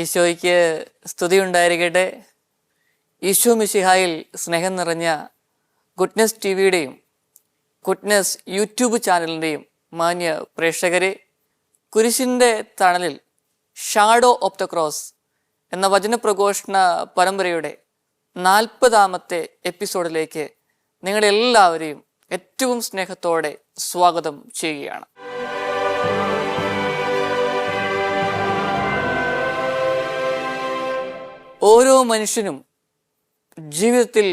ഈശോയ്ക്ക് സ്തുതി ഉണ്ടായിരിക്കട്ടെ. ഈശോ മിശിഹായിൽ സ്നേഹം നിറഞ്ഞ ഗുഡ്നെസ് ടി വിയുടെയും ഗുഡ്നെസ് യൂട്യൂബ് ചാനലിൻ്റെയും മാന്യ പ്രേക്ഷകരെ, കുരിശിൻ്റെ തണലിൽ ഷാഡോ ഓഫ് ദ ക്രോസ് എന്ന വചനപ്രഘോഷണ പരമ്പരയുടെ 40ാമത്തെ എപ്പിസോഡിലേക്ക് നിങ്ങളെല്ലാവരെയും ഏറ്റവും സ്നേഹത്തോടെ സ്വാഗതം ചെയ്യുകയാണ്. ഓരോ മനുഷ്യനും ജീവിതത്തിൽ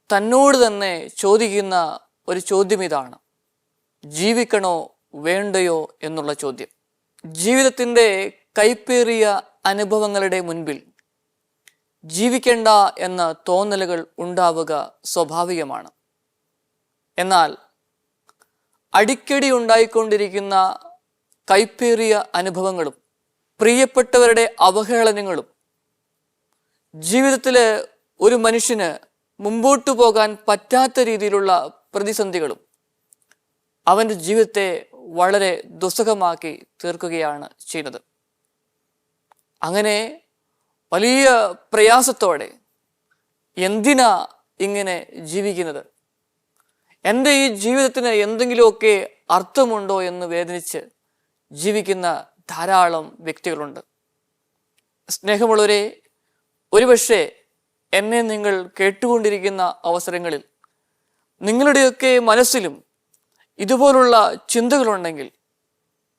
തന്നോട് തന്നെ ചോദിക്കുന്ന ഒരു ചോദ്യം ഇതാണ്: ജീവിക്കണോ വേണ്ടയോ എന്നുള്ള ചോദ്യം. ജീവിതത്തിൻ്റെ കൈപ്പേറിയ അനുഭവങ്ങളുടെ മുൻപിൽ ജീവിക്കേണ്ട എന്ന തോന്നലുകൾ ഉണ്ടാവുക സ്വാഭാവികമാണ്. എന്നാൽ അടിക്കടി ഉണ്ടായിക്കൊണ്ടിരിക്കുന്ന കൈപ്പേറിയ അനുഭവങ്ങളും പ്രിയപ്പെട്ടവരുടെ അവഹേളനങ്ങളും ജീവിതത്തിൽ ഒരു മനുഷ്യന് മുമ്പോട്ടു പോകാൻ പറ്റാത്ത രീതിയിലുള്ള പ്രതിസന്ധികളും അവൻ്റെ ജീവിതത്തെ വളരെ ദുസ്സഹമാക്കി തീർക്കുകയാണ് ചെയ്യുന്നത്. അങ്ങനെ വലിയ പ്രയാസത്തോടെ എന്തിനാ ഇങ്ങനെ ജീവിക്കുന്നത്, എൻ്റെ ഈ ജീവിതത്തിന് എന്തെങ്കിലുമൊക്കെ അർത്ഥമുണ്ടോ എന്ന് വേദനിച്ച് ജീവിക്കുന്ന ധാരാളം വ്യക്തികളുണ്ട്. സ്നേഹമുള്ളവരെ, ഒരുപക്ഷെ എന്നെ നിങ്ങൾ കേട്ടുകൊണ്ടിരിക്കുന്ന അവസരങ്ങളിൽ നിങ്ങളുടെയൊക്കെ മനസ്സിലും ഇതുപോലുള്ള ചിന്തകളുണ്ടെങ്കിൽ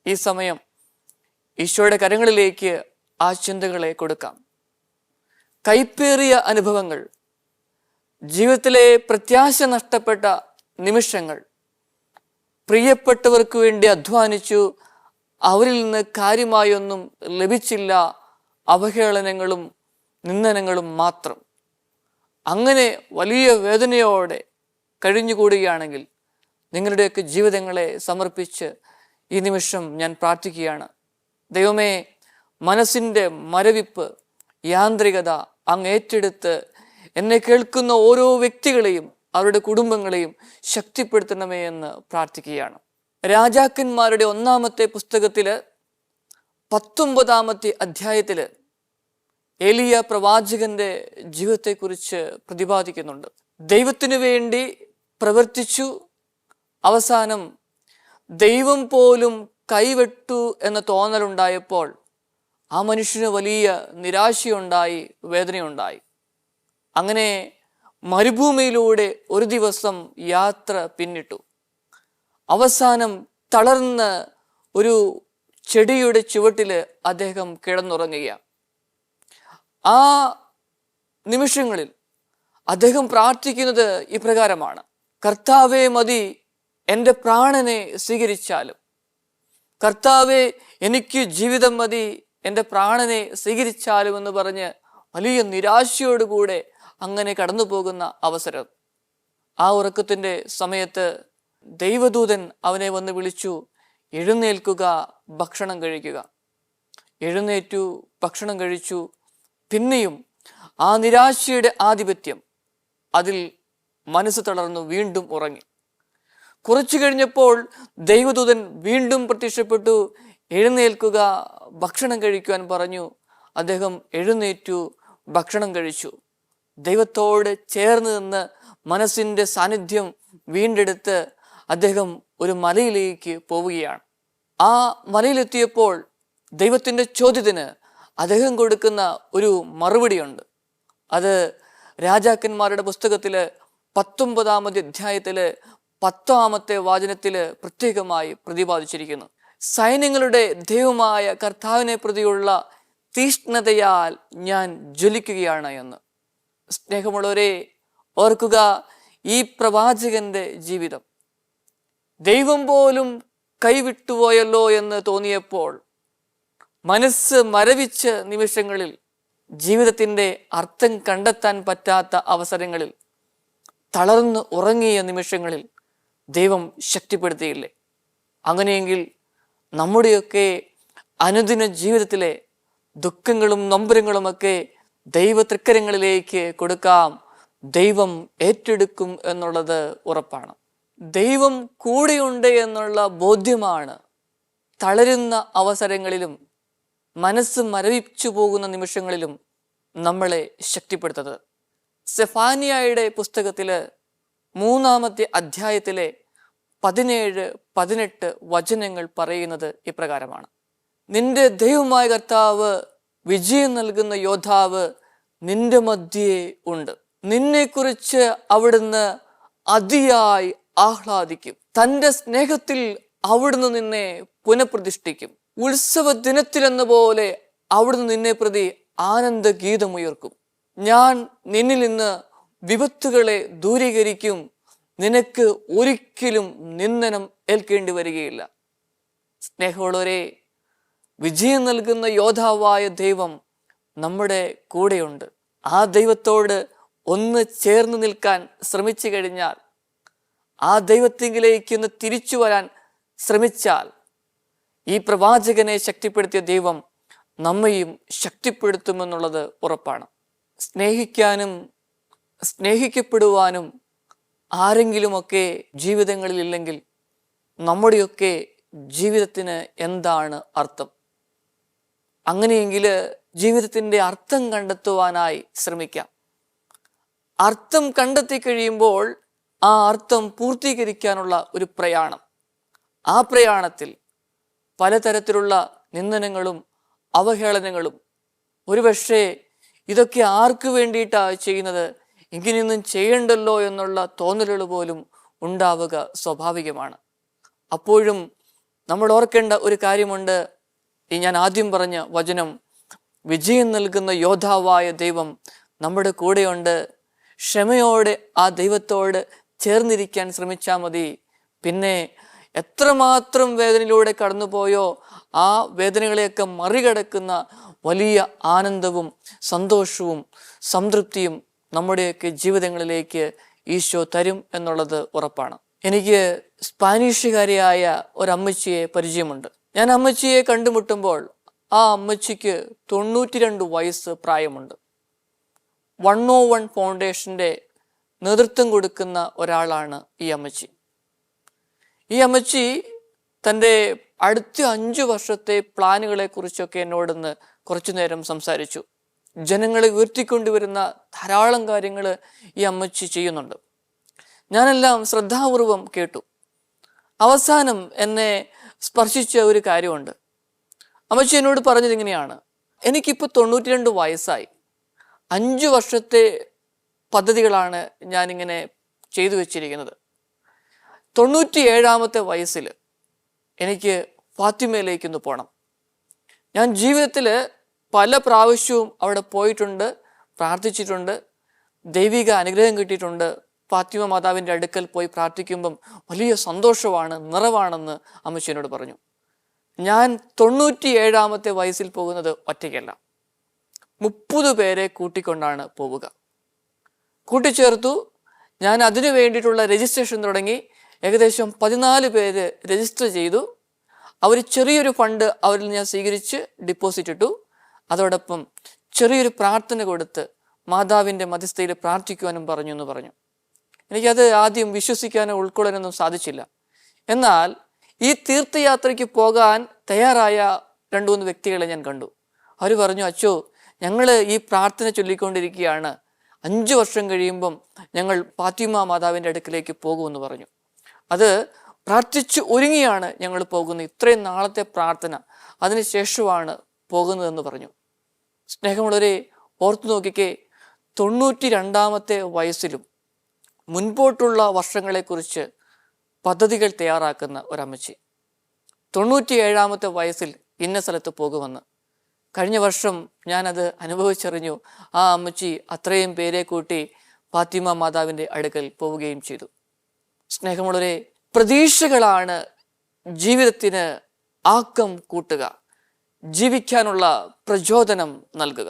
ഈ സമയം ഈശോയുടെ കരങ്ങളിലേക്ക് ആ ചിന്തകളെ കൊടുക്കാം. കൈപ്പേറിയ അനുഭവങ്ങൾ, ജീവിതത്തിലെ പ്രത്യാശ നഷ്ടപ്പെട്ട നിമിഷങ്ങൾ, പ്രിയപ്പെട്ടവർക്ക് വേണ്ടി അധ്വാനിച്ചു, അവരിൽ നിന്ന് കാര്യമായൊന്നും ലഭിച്ചില്ല, അവഹേളനങ്ങളും നിന്ദനങ്ങളും മാത്രം. അങ്ങനെ വലിയ വേദനയോടെ കഴിഞ്ഞുകൂടുകയാണെങ്കിൽ നിങ്ങളുടെയൊക്കെ ജീവിതങ്ങളെ സമർപ്പിച്ച് ഈ നിമിഷം ഞാൻ പ്രാർത്ഥിക്കുകയാണ്. ദൈവമേ, മനസ്സിൻ്റെ മരവിപ്പ്, യാന്ത്രികത അങ്ങ് ഏറ്റെടുത്ത് എന്നെ കേൾക്കുന്ന ഓരോ വ്യക്തികളെയും അവരുടെ കുടുംബങ്ങളെയും ശക്തിപ്പെടുത്തണമേ എന്ന് പ്രാർത്ഥിക്കുകയാണ്. രാജാക്കന്മാരുടെ 1-ാമത്തെ പുസ്തകത്തിൽ 19-ാമത്തെ അധ്യായത്തിൽ ഏലിയ പ്രവാചകന്റെ ജീവിതത്തെക്കുറിച്ച് പ്രതിപാദിക്കുന്നുണ്ട്. ദൈവത്തിനു വേണ്ടി പ്രവർത്തിച്ചു, അവസാനം ദൈവം പോലും കൈവിട്ടു എന്ന തോന്നലുണ്ടായപ്പോൾ ആ മനുഷ്യന് വലിയ നിരാശയുണ്ടായി, വേദനയുണ്ടായി. അങ്ങനെ മരുഭൂമിയിലൂടെ ഒരു ദിവസം യാത്ര പിന്നിട്ടു. അവസാനം തളർന്ന് ഒരു ചെടിയുടെ ചുവട്ടിൽ അദ്ദേഹം കിടന്നുറങ്ങുകയാണ്. ആ നിമിഷങ്ങളിൽ അദ്ദേഹം പ്രാർത്ഥിക്കുന്നത് ഇപ്രകാരമാണ്: കർത്താവേ മതി, എൻ്റെ പ്രാണനെ സ്വീകരിച്ചാലും. കർത്താവേ, എനിക്ക് ജീവിതം മതി, എൻ്റെ പ്രാണനെ സ്വീകരിച്ചാലും എന്ന് പറഞ്ഞ് വലിയ നിരാശയോടുകൂടെ അങ്ങനെ കടന്നു പോകുന്ന അവസരം. ആ ഉറക്കത്തിൻ്റെ സമയത്ത് ദൈവദൂതൻ അവനെ വന്ന് വിളിച്ചു: എഴുന്നേൽക്കുക, ഭക്ഷണം കഴിക്കുക. എഴുന്നേറ്റു, ഭക്ഷണം കഴിച്ചു. പിന്നെയും ആ നിരാശയുടെ ആധിപത്യം, അതിൽ മനസ്സ് തളർന്നു, വീണ്ടും ഉറങ്ങി. കുറച്ചു കഴിഞ്ഞപ്പോൾ ദൈവദൂതൻ വീണ്ടും പ്രത്യക്ഷപ്പെട്ടു, എഴുന്നേൽക്കുക, ഭക്ഷണം കഴിക്കുവാൻ പറഞ്ഞു. അദ്ദേഹം എഴുന്നേറ്റു, ഭക്ഷണം കഴിച്ചു. ദൈവത്തോട് ചേർന്ന് നിന്ന് മനസ്സിൻ്റെ സാന്നിധ്യം വീണ്ടെടുത്ത് അദ്ദേഹം ഒരു മലയിലേക്ക് പോവുകയാണ്. ആ മലയിലെത്തിയപ്പോൾ ദൈവത്തിൻ്റെ ചോദ്യത്തിന് അദ്ദേഹം കൊടുക്കുന്ന ഒരു മറുപടിയുണ്ട്. അത് രാജാക്കന്മാരുടെ പുസ്തകത്തിൽ 19-ാമത്തെ അധ്യായത്തിൽ 10-ാമത്തെ വാചനത്തിൽ പ്രത്യേകമായി പ്രതിപാദിച്ചിരിക്കുന്നു. സൈന്യങ്ങളുടെ ദൈവമായ കർത്താവിനെ പ്രതിയുള്ള തീഷ്ണതയാൽ ഞാൻ ജ്വലിക്കുകയാണ് എന്ന്. സ്നേഹമുള്ളവരെ, ഓർക്കുക, ഈ പ്രവാചകന്റെ ജീവിതം ദൈവം പോലും കൈവിട്ടുപോയല്ലോ എന്ന് തോന്നിയപ്പോൾ, മനസ്സ് മരവിച്ച നിമിഷങ്ങളിൽ, ജീവിതത്തിൻ്റെ അർത്ഥം കണ്ടെത്താൻ പറ്റാത്ത അവസരങ്ങളിൽ, തളർന്ന് ഉറങ്ങിയ നിമിഷങ്ങളിൽ ദൈവം ശക്തിപ്പെടുത്തിയില്ലേ? അങ്ങനെയെങ്കിൽ നമ്മുടെയൊക്കെ അനുദിന ജീവിതത്തിലെ ദുഃഖങ്ങളും നൊമ്പരങ്ങളുമൊക്കെ ദൈവ തൃക്കരങ്ങളിലേക്ക് കൊടുക്കാം. ദൈവം ഏറ്റെടുക്കും എന്നുള്ളത് ഉറപ്പാണ്. ദൈവം കൂടെയുണ്ട് എന്നുള്ള ബോധ്യമാണ് തളരുന്ന അവസരങ്ങളിലും മനസ്സ് മരവിച്ചു പോകുന്ന നിമിഷങ്ങളിലും നമ്മളെ ശക്തിപ്പെടുത്തുന്നത്. സെഫാനിയായുടെ പുസ്തകത്തില് 3-ാമത്തെ അധ്യായത്തിലെ 17-18 വചനങ്ങൾ പറയുന്നത് ഇപ്രകാരമാണ്: നിന്റെ ദൈവമായ കർത്താവ്, വിജയം നൽകുന്ന യോദ്ധാവ് നിന്റെ മധ്യേ ഉണ്ട്. നിന്നെക്കുറിച്ച് അവിടുന്ന് അതിയായി ആഹ്ലാദിക്കും. തൻ്റെ സ്നേഹത്തിൽ അവിടുന്ന് നിന്നെ പുനഃപ്രതിഷ്ഠിക്കും. ഉത്സവ ദിനത്തിലെന്ന പോലെ അവിടുന്ന് നിന്നെ പ്രതി ആനന്ദഗീതമുയർക്കും. ഞാൻ നിന്നിൽ നിന്ന് വിപത്തുകളെ ദൂരീകരിക്കും. നിനക്ക് ഒരിക്കലും നിന്ദനം ഏൽക്കേണ്ടി വരികയില്ല. സ്നേഹമുള്ളവരെ, വിജയം നൽകുന്ന യോദ്ധാവായ ദൈവം നമ്മുടെ കൂടെയുണ്ട്. ആ ദൈവത്തോട് ഒന്ന് ചേർന്ന് നിൽക്കാൻ ശ്രമിച്ചു കഴിഞ്ഞാൽ, ആ ദൈവത്തിങ്കിലേക്ക് ഒന്ന് തിരിച്ചു വരാൻ ശ്രമിച്ചാൽ, ഈ പ്രവാചകനെ ശക്തിപ്പെടുത്തിയ ദൈവം നമ്മയും ശക്തിപ്പെടുത്തുമെന്നുള്ളത് ഉറപ്പാണ്. സ്നേഹിക്കാനും സ്നേഹിക്കപ്പെടുവാനും ആരെങ്കിലുമൊക്കെ ജീവിതങ്ങളിൽ ഇല്ലെങ്കിൽ നമ്മുടെയൊക്കെ ജീവിതത്തിന് എന്താണ് അർത്ഥം? അങ്ങനെയെങ്കിൽ ജീവിതത്തിൻ്റെ അർത്ഥം കണ്ടെത്തുവാനായി ശ്രമിക്കാം. അർത്ഥം കണ്ടെത്തി കഴിയുമ്പോൾ ആ അർത്ഥം പൂർത്തീകരിക്കാനുള്ള ഒരു പ്രയാണം. ആ പ്രയാണത്തിൽ പലതരത്തിലുള്ള നിന്ദനങ്ങളും അവഹേളനങ്ങളും, ഒരുപക്ഷെ ഇതൊക്കെ ആർക്ക് വേണ്ടിയിട്ടാണ് ചെയ്യുന്നത്, ഇങ്ങനെയൊന്നും ചെയ്യണ്ടല്ലോ എന്നുള്ള തോന്നലുകൾ പോലും ഉണ്ടാവുക സ്വാഭാവികമാണ്. അപ്പോഴും നമ്മൾ ഓർക്കേണ്ട ഒരു കാര്യമുണ്ട്. ഈ ഞാൻ ആദ്യം പറഞ്ഞ വചനം, വിജയം നൽകുന്ന യോദ്ധാവായ ദൈവം നമ്മുടെ കൂടെയുണ്ട്. ക്ഷമയോടെ ആ ദൈവത്തോട് ചേർന്നിരിക്കാൻ ശ്രമിച്ചാൽ മതി. പിന്നെ എത്രമാത്രം വേദനയിലൂടെ കടന്നുപോയോ ആ വേദനകളെയൊക്കെ മറികടക്കുന്ന വലിയ ആനന്ദവും സന്തോഷവും സംതൃപ്തിയും നമ്മുടെയൊക്കെ ജീവിതങ്ങളിലേക്ക് ഈശോ തരും എന്നുള്ളത് ഉറപ്പാണ്. എനിക്ക് സ്പാനിഷുകാരിയായ ഒരമ്മച്ചിയെ പരിചയമുണ്ട്. ഞാൻ അമ്മച്ചിയെ കണ്ടുമുട്ടുമ്പോൾ ആ അമ്മച്ചിക്ക് 92 വയസ്സ് പ്രായമുണ്ട്. 101 ഫൗണ്ടേഷൻ്റെ നേതൃത്വം കൊടുക്കുന്ന ഒരാളാണ് ഈ അമ്മച്ചി. ഈ അമ്മച്ചി തൻ്റെ അടുത്ത 5 വർഷത്തെ പ്ലാനുകളെ കുറിച്ചൊക്കെ എന്നോടൊന്ന് കുറച്ചു നേരം സംസാരിച്ചു. ജനങ്ങളെ ഉയർത്തിക്കൊണ്ടുവരുന്ന ധാരാളം കാര്യങ്ങൾ ഈ അമ്മച്ചി ചെയ്യുന്നുണ്ട്. ഞാനെല്ലാം ശ്രദ്ധാപൂർവം കേട്ടു. അവസാനം എന്നെ സ്പർശിച്ച ഒരു കാര്യമുണ്ട്. അമ്മച്ചി എന്നോട് പറഞ്ഞത് ഇങ്ങനെയാണ്: എനിക്കിപ്പോൾ 92 വയസ്സായി. 5 വർഷത്തെ പദ്ധതികളാണ് ഞാനിങ്ങനെ ചെയ്തു വെച്ചിരിക്കുന്നത്. 97-ാമത്തെ വയസ്സിൽ എനിക്ക് ഫാത്തിമയിലേക്കൊന്ന് പോകണം. ഞാൻ ജീവിതത്തിൽ പല പ്രാവശ്യവും അവിടെ പോയിട്ടുണ്ട്, പ്രാർത്ഥിച്ചിട്ടുണ്ട്, ദൈവിക അനുഗ്രഹം കിട്ടിയിട്ടുണ്ട്. ഫാത്തിമ മാതാവിൻ്റെ അടുക്കൽ പോയി പ്രാർത്ഥിക്കുമ്പം വലിയ സന്തോഷമാണ്, നിറവാണെന്ന് അമ്മച്ചിയോട് പറഞ്ഞു. ഞാൻ 97-ാമത്തെ വയസ്സിൽ പോകുന്നത് ഒറ്റയ്ക്കല്ല, 30 പേരെ കൂട്ടിക്കൊണ്ടാണ് പോവുക. കൂട്ടിച്ചേർത്തു. ഞാൻ അതിനു വേണ്ടിയിട്ടുള്ള രജിസ്ട്രേഷൻ തുടങ്ങി. ഏകദേശം 14 പേര് രജിസ്റ്റർ ചെയ്തു. അവർ ചെറിയൊരു ഫണ്ട് അവരിൽ ഞാൻ സ്വീകരിച്ച് ഡിപ്പോസിറ്റ് ഇട്ടു. അതോടൊപ്പം ചെറിയൊരു പ്രാർത്ഥന കൊടുത്ത് മാതാവിൻ്റെ മധ്യസ്ഥയിൽ പ്രാർത്ഥിക്കുവാനും പറഞ്ഞു എന്ന് പറഞ്ഞു. എനിക്കത് ആദ്യം വിശ്വസിക്കാനോ ഉൾക്കൊള്ളാനൊന്നും സാധിച്ചില്ല. എന്നാൽ ഈ തീർത്ഥയാത്രയ്ക്ക് പോകാൻ തയ്യാറായ 2-3 വ്യക്തികളെ ഞാൻ കണ്ടു. അവർ പറഞ്ഞു, അച്ചോ, ഞങ്ങൾ ഈ പ്രാർത്ഥന ചൊല്ലിക്കൊണ്ടിരിക്കുകയാണ്, 5 വർഷം കഴിയുമ്പം ഞങ്ങൾ ഫാത്തിമ മാതാവിൻ്റെ അടുക്കിലേക്ക് പോകുമെന്ന് പറഞ്ഞു. അത് പ്രാർത്ഥിച്ച് ഒരുങ്ങിയാണ് ഞങ്ങൾ പോകുന്നത്. ഇത്രയും നാളത്തെ പ്രാർത്ഥന അതിനുശേഷമാണ് പോകുന്നതെന്ന് പറഞ്ഞു. സ്നേഹമുള്ളവരെ, ഓർത്തു നോക്കിക്കേ, 92-ാമത്തെ വയസ്സിലും മുൻപോട്ടുള്ള വർഷങ്ങളെക്കുറിച്ച് പദ്ധതികൾ തയ്യാറാക്കുന്ന ഒരമ്മച്ചി. 97-ാമത്തെ വയസ്സിൽ ഇന്ന സ്ഥലത്ത് പോകുമെന്ന്. കഴിഞ്ഞ വർഷം ഞാനത് അനുഭവിച്ചറിഞ്ഞു. ആ അമ്മച്ചി അത്രയും പേരെ കൂട്ടി ഫാത്തിമ മാതാവിൻ്റെ അടുക്കൽ പോവുകയും ചെയ്തു. സ്നേഹമുള്ളവരെ, പ്രതീക്ഷകളാണ് ജീവിതത്തിന് ആക്കം കൂട്ടുക, ജീവിക്കാനുള്ള പ്രചോദനം നൽകുക.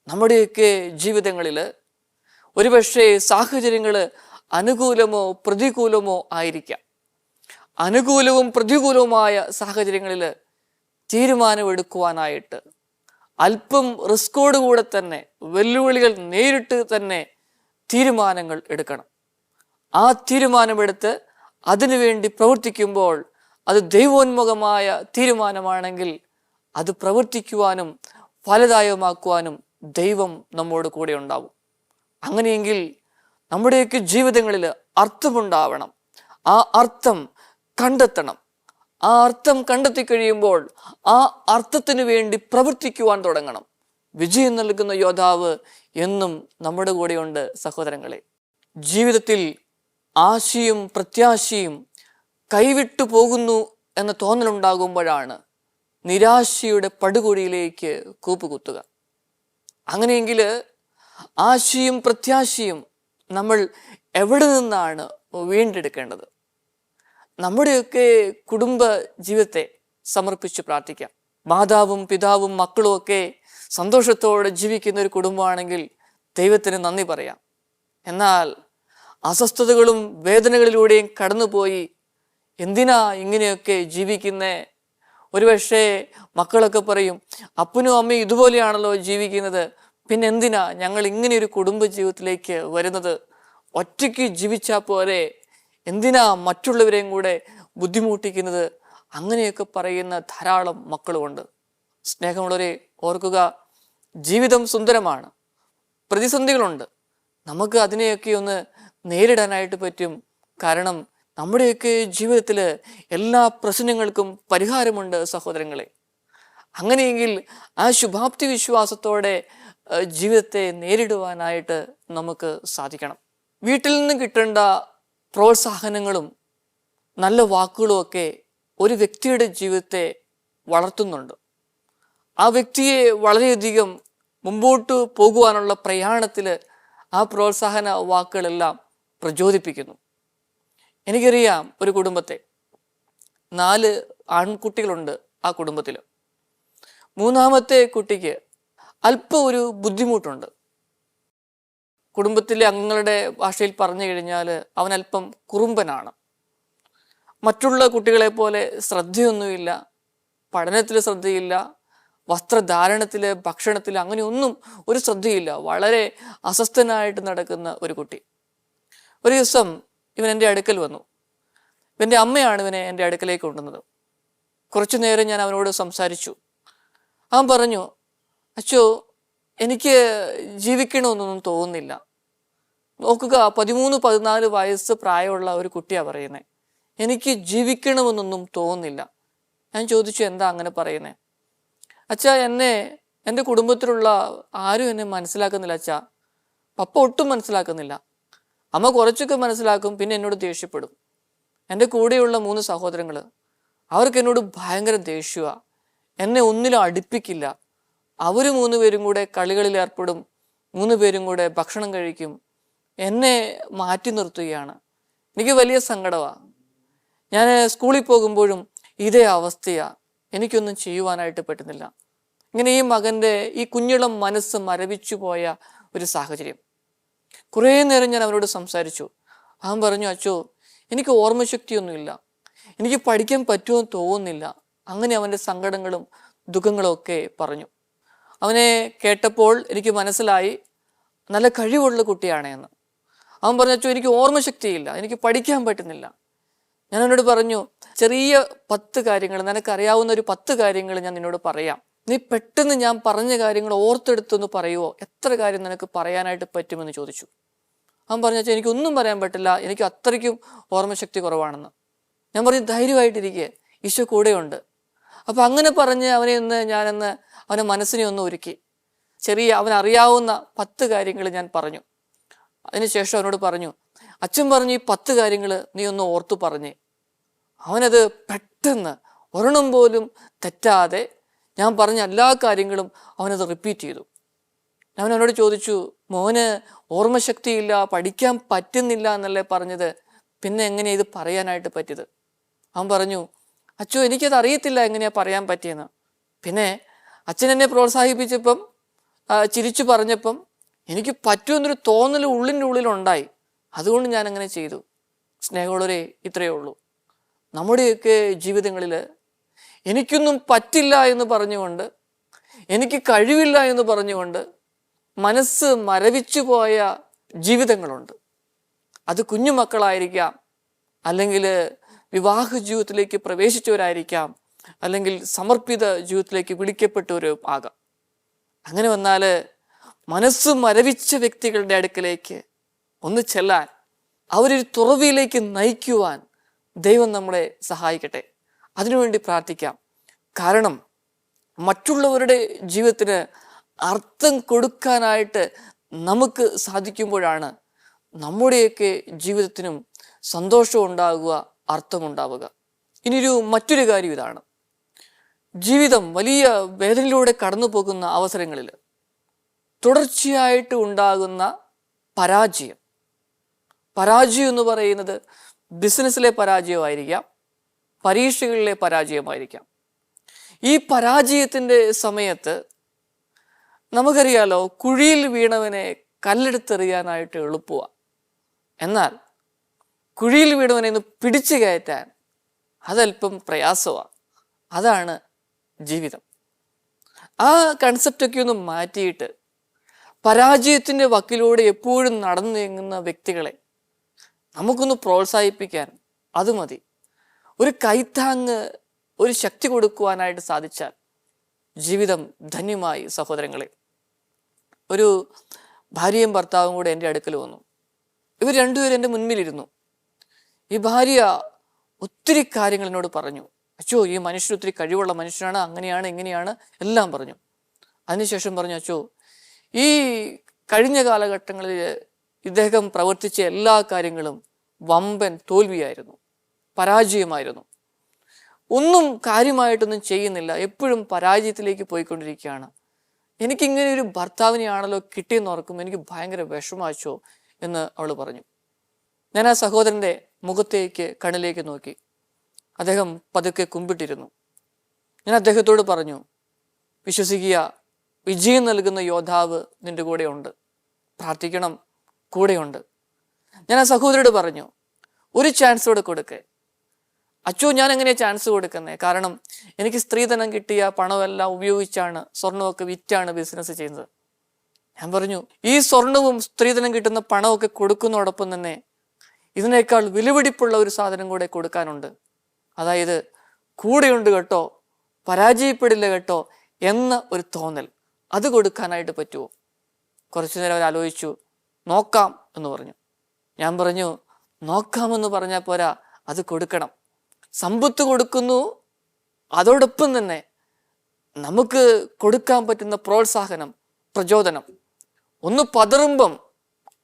നമ്മുടെയൊക്കെ ജീവിതങ്ങളിൽ ഒരുപക്ഷെ സാഹചര്യങ്ങൾ അനുകൂലമോ പ്രതികൂലമോ ആയിരിക്കാം. അനുകൂലവും പ്രതികൂലവുമായ സാഹചര്യങ്ങളിൽ തീരുമാനമെടുക്കുവാനായിട്ട് അല്പം റിസ്കോടുകൂടെ തന്നെ, വെല്ലുവിളികൾ നേരിട്ട് തന്നെ തീരുമാനങ്ങൾ എടുക്കണം. ആ തീരുമാനമെടുത്ത് അതിനുവേണ്ടി പ്രവർത്തിക്കുമ്പോൾ അത് ദൈവോന്മുഖമായ തീരുമാനമാണെങ്കിൽ അത് പ്രവർത്തിക്കുവാനും ഫലദായകമാക്കുവാനും ദൈവം നമ്മോട് കൂടെ ഉണ്ടാവും. അങ്ങനെയെങ്കിൽ നമ്മുടെയൊക്കെ ജീവിതങ്ങളിൽ അർത്ഥമുണ്ടാവണം. ആ അർത്ഥം കണ്ടെത്തണം. ആ അർത്ഥം കണ്ടെത്തി കഴിയുമ്പോൾ ആ അർത്ഥത്തിന് വേണ്ടി പ്രവർത്തിക്കുവാൻ തുടങ്ങണം. വിജയം നൽകുന്ന യോദ്ധാവ് എന്നും നമ്മുടെ കൂടെയുണ്ട് സഹോദരങ്ങളെ. ജീവിതത്തിൽ ആശയും പ്രത്യാശയും കൈവിട്ടു പോകുന്നു എന്ന തോന്നലുണ്ടാകുമ്പോഴാണ് നിരാശയുടെ പടുകുഴിയിലേക്ക് കൂപ്പുകുത്തുക. അങ്ങനെയെങ്കിൽ ആശയും പ്രത്യാശയും നമ്മൾ എവിടെ നിന്നാണ് വീണ്ടെടുക്കേണ്ടത്? നമ്മുടെയൊക്കെ കുടുംബ ജീവിതത്തെ സമർപ്പിച്ച് പ്രാർത്ഥിക്കാം. മാതാവും പിതാവും മക്കളും ഒക്കെ സന്തോഷത്തോടെ ജീവിക്കുന്ന ഒരു കുടുംബമാണെങ്കിൽ ദൈവത്തിന് നന്ദി പറയാം. എന്നാൽ അസ്വസ്ഥതകളും വേദനകളിലൂടെയും കടന്നുപോയി എന്തിനാ ഇങ്ങനെയൊക്കെ ജീവിക്കുന്നേ? ഒരുപക്ഷെ മക്കളൊക്കെ പറയും, അപ്പനും അമ്മയും ഇതുപോലെയാണല്ലോ ജീവിക്കുന്നത്, പിന്നെ എന്തിനാ ഞങ്ങൾ ഇങ്ങനെ ഒരു കുടുംബ ജീവിതത്തിലേക്ക് വരുന്നത്? ഒറ്റയ്ക്ക് ജീവിച്ചാൽ പോരെ, എന്തിനാ മറ്റുള്ളവരെയും കൂടെ ബുദ്ധിമുട്ടിക്കുന്നത്? അങ്ങനെയൊക്കെ പറയുന്ന ധാരാളം മക്കളുമുണ്ട്. സ്നേഹമുള്ളവരെ, ഓർക്കുക, ജീവിതം സുന്ദരമാണ്, പ്രതിസന്ധികളുണ്ട്. നമുക്ക് അതിനെയൊക്കെ ഒന്ന് നേരിടാനായിട്ട് പറ്റും. കാരണം നമ്മുടെയൊക്കെ ജീവിതത്തിൽ എല്ലാ പ്രശ്നങ്ങൾക്കും പരിഹാരമുണ്ട് സഹോദരങ്ങളെ. അങ്ങനെയെങ്കിൽ ആ ശുഭാപ്തി വിശ്വാസത്തോടെ ജീവിതത്തെ നേരിടുവാനായിട്ട് നമുക്ക് സാധിക്കണം. വീട്ടിൽ നിന്ന് കിട്ടേണ്ട പ്രോത്സാഹനങ്ങളും നല്ല വാക്കുകളും ഒക്കെ ഒരു വ്യക്തിയുടെ ജീവിതത്തെ വളർത്തുന്നുണ്ട്. ആ വ്യക്തിയെ വളരെയധികം മുമ്പോട്ട് പോകുവാനുള്ള പ്രയാണത്തിൽ ആ പ്രോത്സാഹന വാക്കുകളെല്ലാം പ്രചോദിപ്പിക്കുന്നു. എനിക്കറിയാം ഒരു കുടുംബത്തെ, 4 ആൺകുട്ടികളുണ്ട് ആ കുടുംബത്തിൽ. മൂന്നാമത്തെ കുട്ടിക്ക് അല്പം ഒരു ബുദ്ധിമുട്ടുണ്ട്. കുടുംബത്തിലെ അംഗങ്ങളുടെ ഭാഷയിൽ പറഞ്ഞു കഴിഞ്ഞാൽ അവൻ അല്പം കുറുമ്പനാണ്. മറ്റുള്ള കുട്ടികളെ പോലെ ശ്രദ്ധയൊന്നുമില്ല, പഠനത്തിൽ ശ്രദ്ധയില്ല, വസ്ത്രധാരണത്തിൽ, ഭക്ഷണത്തിൽ അങ്ങനെയൊന്നും ഒരു ശ്രദ്ധയില്ല. വളരെ അസ്വസ്ഥനായിട്ട് നടക്കുന്ന ഒരു കുട്ടി. ഒരു ദിവസം ഇവൻ എൻ്റെ അടുക്കൽ വന്നു. ഇവൻ്റെ അമ്മയാണ് ഇവനെ എൻ്റെ അടുക്കലേക്ക് കൊണ്ടുവന്നത്. കുറച്ചു നേരം ഞാൻ അവനോട് സംസാരിച്ചു. അവൻ പറഞ്ഞു, അച്ചോ, എനിക്ക് ജീവിക്കണമെന്നൊന്നും തോന്നുന്നില്ല. നോക്കുക, 13-14 വയസ്സ് പ്രായമുള്ള ഒരു കുട്ടിയാണ് പറയുന്നത്. എനിക്ക് ജീവിക്കണമെന്നൊന്നും തോന്നുന്നില്ല. ഞാൻ ചോദിച്ചു, എന്താ അങ്ങനെ പറയുന്നത്? അച്ഛാ, എൻ്റെ കുടുംബത്തിലുള്ള ആരും എന്നെ മനസ്സിലാക്കുന്നില്ല അച്ഛാ. പപ്പ ഒട്ടും മനസ്സിലാക്കുന്നില്ല. അമ്മ കുറച്ചൊക്കെ മനസ്സിലാക്കും, പിന്നെ എന്നോട് ദേഷ്യപ്പെടും. എൻ്റെ കൂടെയുള്ള 3 സഹോദരങ്ങൾ, അവർക്ക് എന്നോട് ഭയങ്കര ദേഷ്യമാണ്. എന്നെ ഒന്നിലും അടുപ്പിക്കില്ല. അവർ 3 പേരും കൂടെ കളികളിൽ ഏർപ്പെടും, 3 പേരും കൂടെ ഭക്ഷണം കഴിക്കും. എന്നെ മാറ്റി നിർത്തുകയാണ്. എനിക്ക് വലിയ സങ്കടമാണ്. ഞാൻ സ്കൂളിൽ പോകുമ്പോഴും ഇതേ അവസ്ഥയാണ്. എനിക്കൊന്നും ചെയ്യുവാനായിട്ട് പറ്റുന്നില്ല. ഇങ്ങനെ ഈ മകൻ്റെ ഈ കുഞ്ഞിളം മനസ്സ് മരവിച്ചു പോയ ഒരു സാഹചര്യം. കുറേ നേരം ഞാൻ അവനോട് സംസാരിച്ചു. അവൻ പറഞ്ഞു, അച്ചോ, എനിക്ക് ഓർമ്മശക്തിയൊന്നുമില്ല, എനിക്ക് പഠിക്കാൻ പറ്റുമെന്ന് തോന്നുന്നില്ല. അങ്ങനെ അവൻ്റെ സങ്കടങ്ങളും ദുഃഖങ്ങളും ഒക്കെ പറഞ്ഞു. അവനെ കേട്ടപ്പോൾ എനിക്ക് മനസ്സിലായി നല്ല കഴിവുള്ള കുട്ടിയാണ് എന്ന്. അവൻ പറഞ്ഞു, അച്ചോ, എനിക്ക് ഓർമ്മശക്തിയില്ല, എനിക്ക് പഠിക്കാൻ പറ്റുന്നില്ല. ഞാൻ അവനോട് പറഞ്ഞു, ചെറിയ 10 കാര്യങ്ങൾ, നിനക്കറിയാവുന്ന ഒരു 10 കാര്യങ്ങൾ ഞാൻ നിന്നോട് പറയാം. നീ പെട്ടെന്ന് ഞാൻ പറഞ്ഞ കാര്യങ്ങൾ ഓർത്തെടുത്തൊന്ന് പറയുമോ? എത്ര കാര്യം നിനക്ക് പറയാനായിട്ട് പറ്റുമെന്ന് ചോദിച്ചു. അവൻ പറഞ്ഞു, അച്ഛാ, എനിക്കൊന്നും പറയാൻ പറ്റില്ല, എനിക്ക് അത്രയ്ക്കും ഓർമ്മശക്തി കുറവാണെന്ന്. ഞാൻ പറഞ്ഞു, ധൈര്യമായിട്ടിരിക്കുക, ഈശോ കൂടെയുണ്ട്. അപ്പം അങ്ങനെ പറഞ്ഞ് ഞാനെന്ന് അവനെ മനസ്സിനെ ഒന്ന് ഒരുക്കി. അവനറിയാവുന്ന 10 കാര്യങ്ങൾ ഞാൻ പറഞ്ഞു. അതിനുശേഷം അവനോട് പറഞ്ഞു, അച്ഛൻ പറഞ്ഞു, ഈ 10 കാര്യങ്ങൾ നീ ഒന്ന് ഓർത്തു പറഞ്ഞേ. അവനത് പെട്ടെന്ന് ഒരെണ്ണം പോലും തെറ്റാതെ ഞാൻ പറഞ്ഞ എല്ലാ കാര്യങ്ങളും അവനത് റിപ്പീറ്റ് ചെയ്തു. ഞാൻ അവനോട് ചോദിച്ചു, മോന് ഓർമ്മശക്തിയില്ല, പഠിക്കാൻ പറ്റുന്നില്ല എന്നല്ലേ പറഞ്ഞത്, പിന്നെ എങ്ങനെയാണ് ഇത് പറയാനായിട്ട് പറ്റിയത്? അവൻ പറഞ്ഞു, അച്ചോ, എനിക്കത് അറിയത്തില്ല എങ്ങനെയാണ് പറയാൻ പറ്റിയെന്ന്. പിന്നെ അച്ഛൻ എന്നെ പ്രോത്സാഹിപ്പിച്ചപ്പം, ചിരിച്ചു പറഞ്ഞപ്പം എനിക്ക് പറ്റുമെന്നൊരു തോന്നൽ ഉള്ളിൻ്റെ ഉള്ളിലുണ്ടായി. അതുകൊണ്ട് ഞാൻ അങ്ങനെ ചെയ്തു. സ്നേഹമുള്ളവരെ, ഇത്രയേ ഉള്ളൂ. നമ്മുടെയൊക്കെ ജീവിതങ്ങളിൽ എനിക്കൊന്നും പറ്റില്ല എന്ന് പറഞ്ഞുകൊണ്ട്, എനിക്ക് കഴിവില്ല എന്ന് പറഞ്ഞുകൊണ്ട് മനസ്സ് മരവിച്ചു പോയ ജീവിതങ്ങളുണ്ട്. അത് കുഞ്ഞുമക്കളായിരിക്കാം, അല്ലെങ്കിൽ വിവാഹ ജീവിതത്തിലേക്ക് പ്രവേശിച്ചവരായിരിക്കാം, അല്ലെങ്കിൽ സമർപ്പിത ജീവിതത്തിലേക്ക് വിളിക്കപ്പെട്ടവരോ ആകാം. അങ്ങനെ വന്നാൽ മനസ്സ് മരവിച്ച വ്യക്തികളുടെ അടുക്കലേക്ക് ഒന്ന് ചെല്ലാൻ, അവരൊരു തുറവിയിലേക്ക് നയിക്കുവാൻ ദൈവം നമ്മളെ സഹായിക്കട്ടെ. അതിനുവേണ്ടി പ്രാർത്ഥിക്കാം. കാരണം മറ്റുള്ളവരുടെ ജീവിതത്തിന് അർത്ഥം കൊടുക്കാനായിട്ട് നമുക്ക് സാധിക്കുമ്പോഴാണ് നമ്മുടെയൊക്കെ ജീവിതത്തിനും സന്തോഷം ഉണ്ടാകുക, അർത്ഥമുണ്ടാവുക. ഇനിയൊരു മറ്റൊരു കാര്യം ഇതാണ്. ജീവിതം വലിയ വേദനയിലൂടെ കടന്നു പോകുന്ന അവസരങ്ങളിൽ തുടർച്ചയായിട്ട് ഉണ്ടാകുന്ന പരാജയം എന്ന് പറയുന്നത് ബിസിനസ്സിലെ പരാജയമായിരിക്കാം, പരീക്ഷകളിലെ പരാജയമായിരിക്കാം. ഈ പരാജയത്തിൻ്റെ സമയത്ത് നമുക്കറിയാലോ, കുഴിയിൽ വീണവനെ കല്ലെടുത്തെറിയാനായിട്ട് എളുപ്പമാണ്. എന്നാൽ കുഴിയിൽ വീണവനെ ഒന്ന് പിടിച്ചു കയറ്റാൻ അതല്പം പ്രയാസമാണ്. അതാണ് ജീവിതം. ആ കൺസെപ്റ്റൊക്കെ ഒന്ന് മാറ്റിയിട്ട് പരാജയത്തിൻ്റെ വക്കിലൂടെ എപ്പോഴും നടന്നു നീങ്ങുന്ന വ്യക്തികളെ നമുക്കൊന്ന് പ്രോത്സാഹിപ്പിക്കാൻ അത് മതി. ഒരു കൈത്താങ്ങ്, ഒരു ശക്തി കൊടുക്കുവാനായിട്ട് സാധിച്ചാൽ ജീവിതം ധന്യമായി. സഹോദരങ്ങളെ, ഒരു ഭാര്യയും ഭർത്താവും കൂടെ എൻ്റെ അടുക്കൽ വന്നു. ഇവർ രണ്ടുപേരും എൻ്റെ മുൻപിലിരുന്നു. ഈ ഭാര്യ ഒത്തിരി കാര്യങ്ങൾ എന്നോട് പറഞ്ഞു. അച്ചോ, ഈ മനുഷ്യൻ ഒത്തിരി കഴിവുള്ള മനുഷ്യനാണ്, അങ്ങനെയാണ് ഇങ്ങനെയാണ് എല്ലാം പറഞ്ഞു. അതിനുശേഷം പറഞ്ഞു, അച്ചോ, ഈ കഴിഞ്ഞ കാലഘട്ടങ്ങളിൽ ഇദ്ദേഹം പ്രവർത്തിച്ച എല്ലാ കാര്യങ്ങളും വമ്പൻ തോൽവിയായിരുന്നു, പരാജയമായിരുന്നു. ഒന്നും കാര്യമായിട്ടൊന്നും ചെയ്യുന്നില്ല, എപ്പോഴും പരാജയത്തിലേക്ക് പോയിക്കൊണ്ടിരിക്കുകയാണ്. എനിക്കിങ്ങനെ ഒരു ഭർത്താവിനെയാണല്ലോ കിട്ടിയെന്ന് ഓർക്കുമ്പോൾ എനിക്ക് ഭയങ്കര വിഷമാച്ചോ എന്ന് അവൾ പറഞ്ഞു. ഞാൻ ആ സഹോദരൻ്റെ മുഖത്തേക്ക്, കണ്ണിലേക്ക് നോക്കി. അദ്ദേഹം പതുക്കെ കുമ്പിട്ടിരുന്നു. ഞാൻ അദ്ദേഹത്തോട് പറഞ്ഞു, വിശ്വസിക്കുക, വിജയം നൽകുന്ന യോദ്ധാവ് നിന്റെ കൂടെ ഉണ്ട്, പ്രാർത്ഥിക്കണം, കൂടെയുണ്ട്. ഞാൻ ആ സഹോദരോട് പറഞ്ഞു, ഒരു ചാൻസ് കൂടെ കൊടുക്കേ. അച്ചോ, ഞാൻ എങ്ങനെയാണ് ചാൻസ് കൊടുക്കുന്നത്? കാരണം എനിക്ക് സ്ത്രീധനം കിട്ടിയ പണമെല്ലാം ഉപയോഗിച്ചാണ്, സ്വർണമൊക്കെ വിറ്റാണ് ബിസിനസ് ചെയ്യുന്നത്. ഞാൻ പറഞ്ഞു, ഈ സ്വർണവും സ്ത്രീധനം കിട്ടുന്ന പണമൊക്കെ കൊടുക്കുന്നതോടൊപ്പം തന്നെ ഇതിനേക്കാൾ വിലപിടിപ്പുള്ള ഒരു സാധനം കൂടെ കൊടുക്കാനുണ്ട്. അതായത് കൂടെയുണ്ട് കേട്ടോ, പരാജയപ്പെടില്ല കേട്ടോ എന്ന ഒരു തോന്നൽ, അത് കൊടുക്കാനായിട്ട് പറ്റുമോ? കുറച്ചു നേരം അവർ ആലോചിച്ചു. നോക്കാം എന്ന് പറഞ്ഞു. ഞാൻ പറഞ്ഞു, നോക്കാമെന്ന് പറഞ്ഞാൽ പോരാ, അത് കൊടുക്കണം. സമ്പത്ത് കൊടുക്കുന്നു, അതോടൊപ്പം തന്നെ നമുക്ക് കൊടുക്കാൻ പറ്റുന്ന പ്രോത്സാഹനം, പ്രചോദനം. ഒന്ന് പതറുമ്പം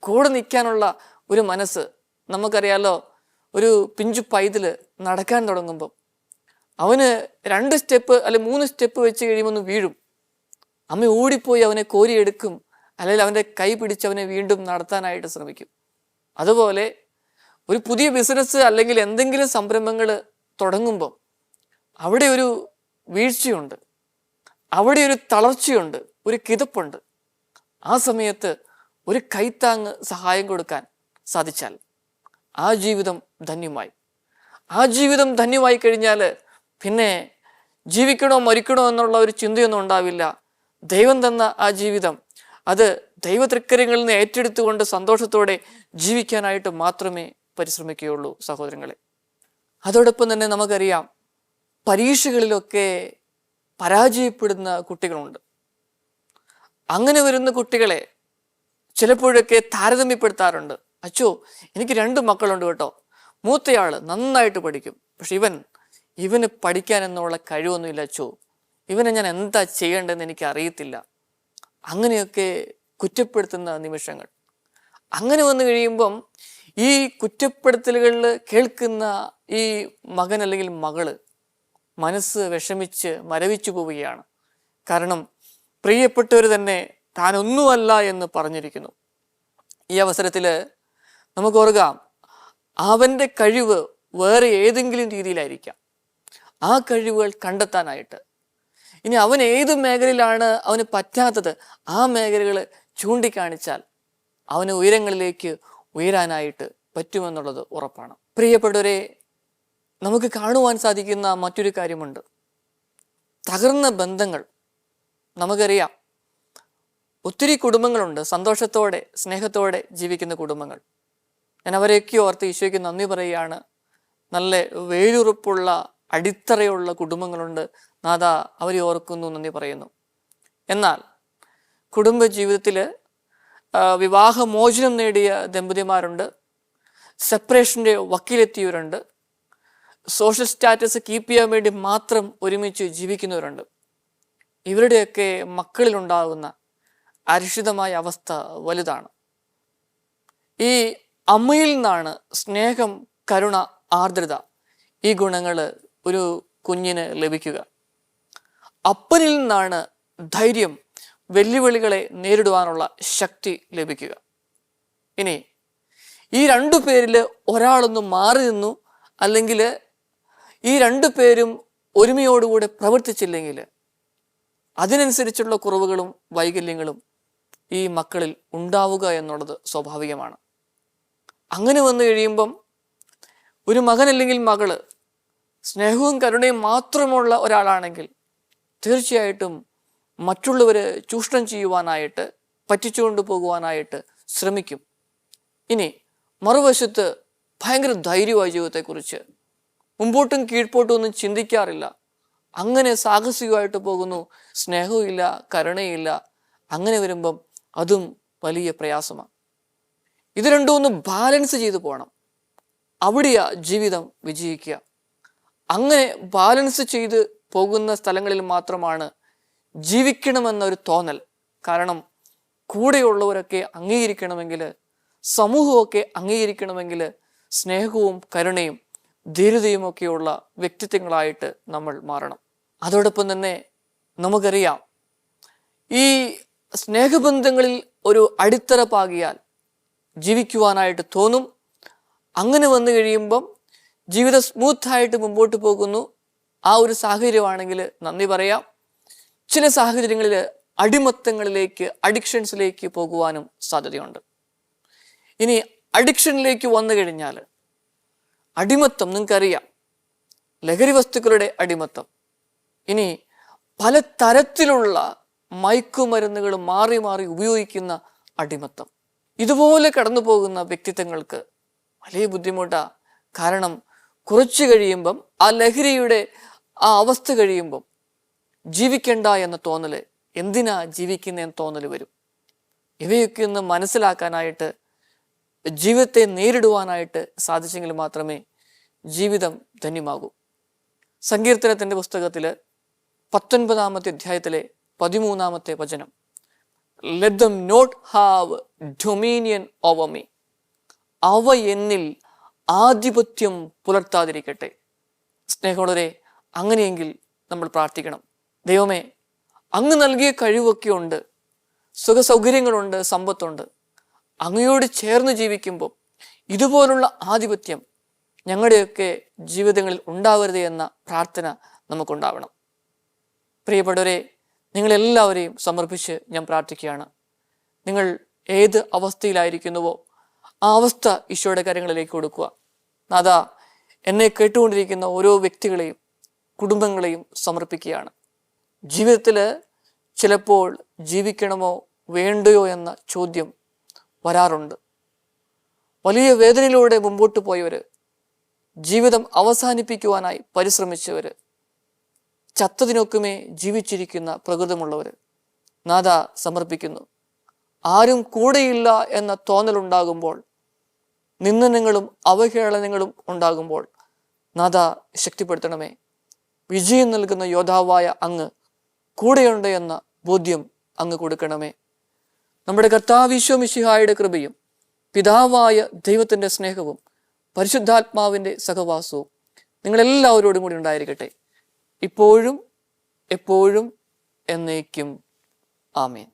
കൂടെ നിൽക്കാനുള്ള ഒരു മനസ്സ്. നമുക്കറിയാലോ, ഒരു പിഞ്ചു പൈതൽ നടക്കാൻ തുടങ്ങുമ്പം അവന് 2 സ്റ്റെപ്പ് അല്ലെ 3 സ്റ്റെപ്പ് വെച്ച് കഴിയുമ്പോൾ ഒന്ന് വീഴും. അമ്മ ഓടിപ്പോയി അവനെ കോരിയെടുക്കും, അല്ലെങ്കിൽ അവൻ്റെ കൈ പിടിച്ച് അവനെ വീണ്ടും നടത്താനായിട്ട് ശ്രമിക്കും. അതുപോലെ ഒരു പുതിയ ബിസിനസ് അല്ലെങ്കിൽ എന്തെങ്കിലും സംരംഭങ്ങൾ തുടങ്ങുമ്പോൾ അവിടെ ഒരു വീഴ്ചയുണ്ട്, അവിടെ ഒരു തളർച്ചയുണ്ട്, ഒരു കിതപ്പുണ്ട്. ആ സമയത്ത് ഒരു കൈത്താങ്ങ്, സഹായം കൊടുക്കാൻ സാധിച്ചാൽ ആ ജീവിതം ധന്യമായി. ആ ജീവിതം ധന്യമായി കഴിഞ്ഞാൽ പിന്നെ ജീവിക്കണോ മരിക്കണോ എന്നുള്ള ഒരു ചിന്തയൊന്നും ഉണ്ടാവില്ല. ദൈവം തന്ന ആ ജീവിതം, അത് ദൈവ തൃക്കരങ്ങളിൽ നിന്ന് ഏറ്റെടുത്തുകൊണ്ട് സന്തോഷത്തോടെ ജീവിക്കാനായിട്ട് മാത്രമേ പരിശ്രമിക്കുകയുള്ളൂ സഹോദരങ്ങളെ. അതോടൊപ്പം തന്നെ നമുക്കറിയാം, പരീക്ഷകളിലൊക്കെ പരാജയപ്പെടുന്ന കുട്ടികളുണ്ട്. അങ്ങനെ വരുന്ന കുട്ടികളെ ചിലപ്പോഴൊക്കെ താരതമ്യപ്പെടുത്താറുണ്ട്. അച്ചോ, എനിക്ക് 2 മക്കളുണ്ട് കേട്ടോ, മൂത്തയാൾ നന്നായിട്ട് പഠിക്കും, പക്ഷെ ഇവന് പഠിക്കാൻ എന്നുള്ള കഴിവൊന്നുമില്ല അച്ചോ, ഇവനെ ഞാൻ എന്താ ചെയ്യേണ്ടതെന്ന് എനിക്ക് അറിയത്തില്ല. അങ്ങനെയൊക്കെ കുറ്റപ്പെടുത്തുന്ന നിമിഷങ്ങൾ. അങ്ങനെ വന്നു കഴിയുമ്പം ഈ കുറ്റപ്പെടുത്തലുകളിൽ കേൾക്കുന്ന ഈ മകൻ അല്ലെങ്കിൽ മകള് മനസ്സ് വിഷമിച്ച് മരവിച്ചു പോവുകയാണ്. കാരണം പ്രിയപ്പെട്ടവർ തന്നെ താനൊന്നുമല്ല എന്ന് പറഞ്ഞിരിക്കുന്നു. ഈ അവസരത്തിൽ നമുക്ക് ഓർക്കാം, അവൻ്റെ കഴിവ് വേറെ ഏതെങ്കിലും രീതിയിലായിരിക്കാം. ആ കഴിവുകൾ കണ്ടെത്താനായിട്ട് ഇനി അവൻ ഏത് മേഖലയിലാണ് അവന് പറ്റാത്തത്, ആ മേഖലകൾ ചൂണ്ടിക്കാണിച്ചാൽ അവന് ഉയരങ്ങളിലേക്ക് ഉയരാനായിട്ട് പറ്റുമെന്നുള്ളത് ഉറപ്പാണ്. പ്രിയപ്പെട്ടവരെ, നമുക്ക് കാണുവാൻ സാധിക്കുന്ന മറ്റൊരു കാര്യമുണ്ട്, തകർന്ന ബന്ധങ്ങൾ. നമുക്കറിയാം, ഒത്തിരി കുടുംബങ്ങളുണ്ട് സന്തോഷത്തോടെ സ്നേഹത്തോടെ ജീവിക്കുന്ന കുടുംബങ്ങൾ. ഞാൻ അവരെയൊക്കെ ഓർത്ത് ഈശോയ്ക്ക് നന്ദി പറയുകയാണ്. നല്ല വേരുറപ്പുള്ള അടിത്തറയുള്ള കുടുംബങ്ങളുണ്ട്. നാഥ, അവരെ ഓർക്കുന്നു, നന്ദി പറയുന്നു. എന്നാൽ കുടുംബ ജീവിതത്തിൽ വിവാഹമോചനം നേടിയ ദമ്പതിമാരുണ്ട്, സെപ്പറേഷൻ്റെ വക്കീലെത്തിയവരുണ്ട്, സോഷ്യൽ സ്റ്റാറ്റസ് കീപ്പ് ചെയ്യാൻ വേണ്ടി മാത്രം ഒരുമിച്ച് ജീവിക്കുന്നവരുണ്ട്. ഇവരുടെയൊക്കെ മക്കളിലുണ്ടാകുന്ന അരിഷിതമായ അവസ്ഥ വലുതാണ്. ഈ അമ്മയിൽ നിന്നാണ് സ്നേഹം, കരുണ, ആർദ്രത, ഈ ഗുണങ്ങൾ ഒരു കുഞ്ഞിന് ലഭിക്കുക. അപ്പനിൽ നിന്നാണ് ധൈര്യം, വെല്ലുവിളികളെ നേരിടുവാനുള്ള ശക്തി ലഭിക്കുക. ഇനി ഈ രണ്ടു പേരിൽ ഒരാളൊന്ന് മാറി നിന്നു, അല്ലെങ്കിൽ ഈ രണ്ടു പേരും ഒരുമയോടുകൂടെ പ്രവർത്തിച്ചില്ലെങ്കിൽ അതിനനുസരിച്ചുള്ള കുറവുകളും വൈകല്യങ്ങളും ഈ മക്കളിൽ ഉണ്ടാവുക എന്നുള്ളത് സ്വാഭാവികമാണ്. അങ്ങനെ വന്നു കഴിയുമ്പം ഒരു മകൻ അല്ലെങ്കിൽ മകള് സ്നേഹവും കരുണയും മാത്രമുള്ള ഒരാളാണെങ്കിൽ തീർച്ചയായിട്ടും മറ്റുള്ളവരെ ചൂഷണം ചെയ്യുവാനായിട്ട്, പറ്റിച്ചുകൊണ്ട് പോകുവാനായിട്ട് ശ്രമിക്കും. ഇനി മറുവശത്ത് ഭയങ്കര ധൈര്യമായ ജീവിതത്തെക്കുറിച്ച് മുമ്പോട്ടും കീഴ്പോട്ടും ഒന്നും ചിന്തിക്കാറില്ല, അങ്ങനെ സാഹസികമായിട്ട് പോകുന്നു, സ്നേഹവും ഇല്ല, കരുണയില്ല. അങ്ങനെ വരുമ്പം അതും വലിയ പ്രയാസമാണ്. ഇത് രണ്ടും ഒന്ന് ബാലൻസ് ചെയ്ത് പോകണം. അവിടെയാ ജീവിതം വിജയിക്കുക. അങ്ങനെ ബാലൻസ് ചെയ്ത് പോകുന്ന സ്ഥലങ്ങളിൽ മാത്രമാണ് ജീവിക്കണമെന്നൊരു തോന്നൽ. കാരണം കൂടെയുള്ളവരൊക്കെ അംഗീകരിക്കണമെങ്കിൽ, സമൂഹമൊക്കെ അംഗീകരിക്കണമെങ്കിൽ സ്നേഹവും കരുണയും ധീരതയും ഒക്കെയുള്ള വ്യക്തിത്വങ്ങളായിട്ട് നമ്മൾ മാറണം. അതോടൊപ്പം തന്നെ നമുക്കറിയാം, ഈ സ്നേഹബന്ധങ്ങളിൽ ഒരു അടിത്തറ പാകിയാൽ ജീവിക്കുവാനായിട്ട് തോന്നും. അങ്ങനെ വന്നു കഴിയുമ്പം ജീവിതം സ്മൂത്തായിട്ട് മുമ്പോട്ട് പോകുന്നു. ആ ഒരു സാഹചര്യമാണെങ്കിൽ നന്ദി പറയാം. ചില സാഹചര്യങ്ങളിൽ അടിമത്തങ്ങളിലേക്ക്, അഡിക്ഷൻസിലേക്ക് പോകുവാനും സാധ്യതയുണ്ട്. ഇനി അഡിക്ഷനിലേക്ക് വന്നു കഴിഞ്ഞാൽ അടിമത്തം നിങ്ങൾക്കറിയാം, ലഹരി വസ്തുക്കളുടെ അടിമത്തം. ഇനി പല തരത്തിലുള്ള മയക്കുമരുന്നുകൾ മാറി മാറി ഉപയോഗിക്കുന്ന അടിമത്തം. ഇതുപോലെ കടന്നു പോകുന്ന വ്യക്തിത്വങ്ങൾക്ക് വലിയ ബുദ്ധിമുട്ടാണ്. കാരണം കുറച്ച് കഴിയുമ്പം ആ ലഹരിയുടെ ആ അവസ്ഥ കഴിയുമ്പം ജീവിക്കണ്ട എന്ന തോന്നൽ, എന്തിനാ ജീവിക്കുന്നതെന്ന് തോന്നൽ വരും. ഇവയൊക്കെ ഒന്ന് മനസ്സിലാക്കാനായിട്ട്, ജീവിതത്തെ നേരിടുവാനായിട്ട് സാധിച്ചെങ്കിൽ മാത്രമേ ജീവിതം ധന്യമാകൂ. സങ്കീർത്തനത്തിൻ്റെ പുസ്തകത്തിൽ 19-ാമത്തെ അധ്യായത്തിലെ 13-ാമത്തെ വചനം, Let them not have dominion over me. അവ എന്നിൽ ആധിപത്യം പുലർത്താതിരിക്കട്ടെ. സ്നേഹമുള്ളവരെ, അങ്ങനെയെങ്കിൽ നമ്മൾ പ്രാർത്ഥിക്കണം. ദൈവമേ, അങ്ങ് നൽകിയ കഴിവൊക്കെ ഉണ്ട്, സുഖസൗകര്യങ്ങളുണ്ട്, സമ്പത്തുണ്ട്. അങ്ങയോട് ചേർന്ന് ജീവിക്കുമ്പോൾ ഇതുപോലുള്ള ആധിപത്യം ഞങ്ങളുടെയൊക്കെ ജീവിതങ്ങളിൽ ഉണ്ടാവരുത് എന്ന പ്രാർത്ഥന നമുക്കുണ്ടാവണം. പ്രിയപ്പെട്ടവരെ, നിങ്ങളെല്ലാവരെയും സമർപ്പിച്ച് ഞാൻ പ്രാർത്ഥിക്കുകയാണ്. നിങ്ങൾ ഏത് അവസ്ഥയിലായിരിക്കുന്നുവോ ആ അവസ്ഥ ഈശോയുടെ കാര്യങ്ങളിലേക്ക് കൊടുക്കുക. നാഥാ, എന്നെ കേട്ടുകൊണ്ടിരിക്കുന്ന ഓരോ വ്യക്തികളെയും കുടുംബങ്ങളെയും സമർപ്പിക്കുകയാണ്. ജീവിതത്തിൽ ചിലപ്പോൾ ജീവിക്കണമോ വേണ്ടയോ എന്ന ചോദ്യം വരാറുണ്ട്. വലിയ വേദനയിലൂടെ മുമ്പോട്ട് പോയവർ, ജീവിതം അവസാനിപ്പിക്കുവാനായി പരിശ്രമിച്ചവർ, ചത്തതിനൊക്കുമേ ജീവിച്ചിരിക്കുന്ന പ്രകൃതമുള്ളവർ, നാഥ സമർപ്പിക്കുന്നു. ആരും കൂടെയില്ല എന്ന തോന്നലുണ്ടാകുമ്പോൾ, നിന്ദനങ്ങളും അവഹേളനങ്ങളും ഉണ്ടാകുമ്പോൾ നാഥ ശക്തിപ്പെടുത്തണമേ. വിജയം നൽകുന്ന യോദ്ധാവായ അങ്ങ് കൂടെയുണ്ട് എന്ന ബോധ്യം അങ്ങ് കൊടുക്കണമേ. നമ്മുടെ കർത്താവ് ഈശോ മിശിഹായുടെ കൃപയും പിതാവായ ദൈവത്തിൻ്റെ സ്നേഹവും പരിശുദ്ധാത്മാവിൻ്റെ സഹവാസവും നിങ്ങളെല്ലാവരോടും കൂടി ഉണ്ടായിരിക്കട്ടെ, ഇപ്പോഴും എപ്പോഴും എന്നേക്കും. ആമേൻ.